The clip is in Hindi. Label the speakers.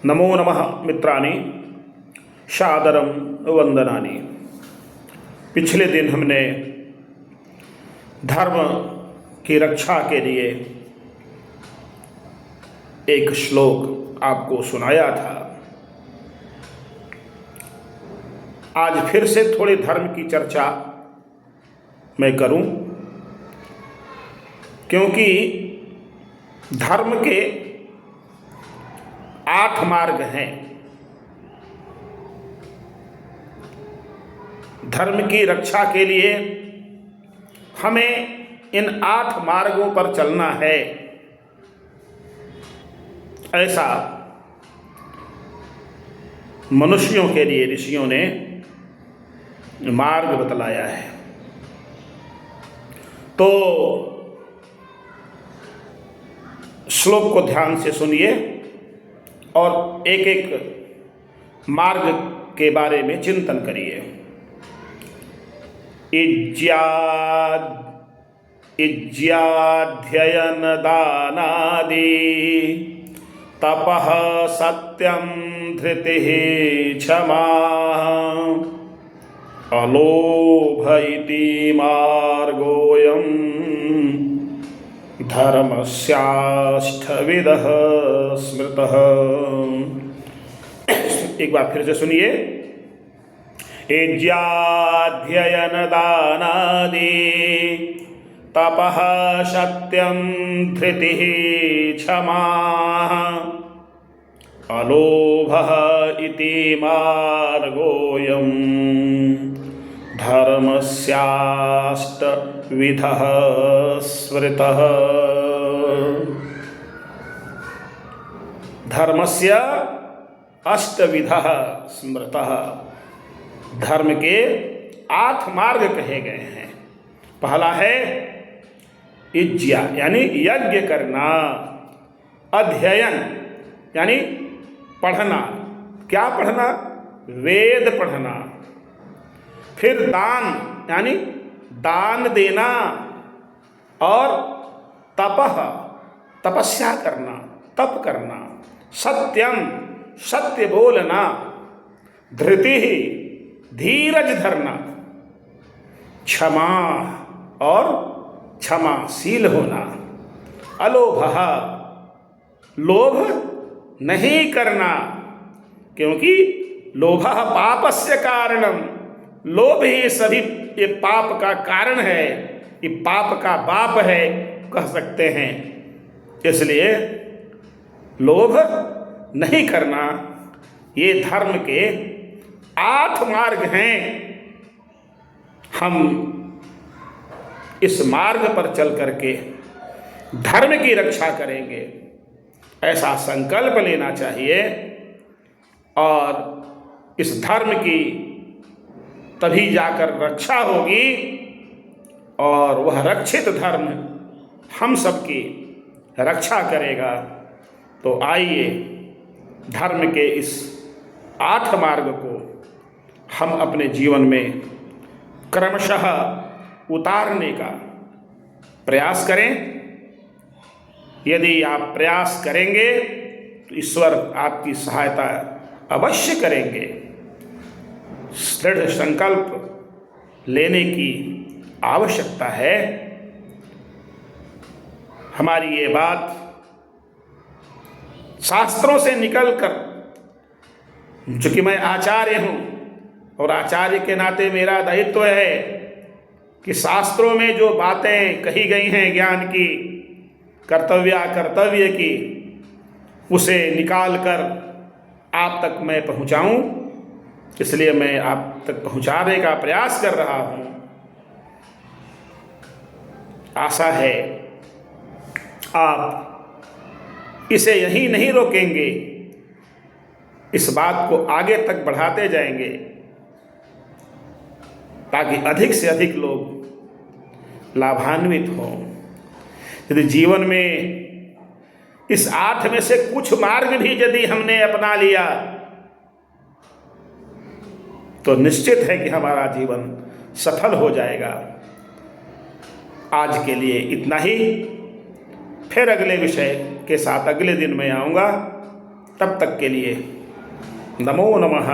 Speaker 1: नमो नमः मित्राणि सादरं वंदनानि। पिछले दिन हमने धर्म की रक्षा के लिए एक श्लोक आपको सुनाया था। आज फिर से थोड़ी धर्म की चर्चा मैं करूं, क्योंकि धर्म के 8 मार्ग हैं। धर्म की रक्षा के लिए हमें इन 8 मार्गों पर चलना है, ऐसा मनुष्यों के लिए ऋषियों ने मार्ग बतलाया है। तो श्लोक को ध्यान से सुनिए और एक एक मार्ग के बारे में चिंतन करिए। इज्याध्ययन दानादि तपः सत्यं धृतिः क्षमा अलोभ इति मार्गोऽयं धर्मस्याष्टविधः स्मृतः। एक बार फिर से सुनिए। इज्याध्ययन दानादि तपः सत्यं धृतिः क्षमा अलोभः इति मार्गोऽयं धर्मस्याष्टविधः स्मृतः। धर्मस्य अष्टविधः स्मृतः। धर्म के 8 मार्ग कहे गए हैं। पहला है इज्या यानी यज्ञ करना, अध्ययन यानी पढ़ना। क्या पढ़ना? वेद पढ़ना। फिर दान यानी दान देना, और तपः तपस्या करना, तप करना। सत्यम सत्य बोलना। धृति धीरज धरना। क्षमा और क्षमाशील होना। अलोभः लोभ नहीं करना, क्योंकि लोभः पापस्य कारणम। लोभ ही सभी ये पाप का कारण है, ये पाप का बाप है कह सकते हैं। इसलिए लोभ नहीं करना। ये धर्म के 8 मार्ग हैं। हम इस मार्ग पर चल करके धर्म की रक्षा करेंगे, ऐसा संकल्प लेना चाहिए। और इस धर्म की तभी जाकर रक्षा होगी, और वह रक्षित धर्म हम सबकी रक्षा करेगा। तो आइए धर्म के इस 8 मार्ग को हम अपने जीवन में क्रमशः उतारने का प्रयास करें। यदि आप प्रयास करेंगे तो ईश्वर आपकी सहायता अवश्य करेंगे। दृढ़ संकल्प लेने की आवश्यकता है। हमारी ये बात शास्त्रों से निकलकर, चूँकि मैं आचार्य हूँ और आचार्य के नाते मेरा दायित्व है कि शास्त्रों में जो बातें कही गई हैं ज्ञान की, कर्तव्य की, उसे निकाल कर आप तक मैं पहुँचाऊँ। इसलिए मैं आप तक पहुँचाने का प्रयास कर रहा हूँ। आशा है आप इसे यहीं नहीं रोकेंगे, इस बात को आगे तक बढ़ाते जाएंगे, ताकि अधिक से अधिक लोग लाभान्वित हों। यदि जीवन में इस 8 में से कुछ मार्ग भी यदि हमने अपना लिया तो निश्चित है कि हमारा जीवन सफल हो जाएगा। आज के लिए इतना ही। फिर अगले विषय के साथ अगले दिन मैं आऊँगा। तब तक के लिए नमो नमः।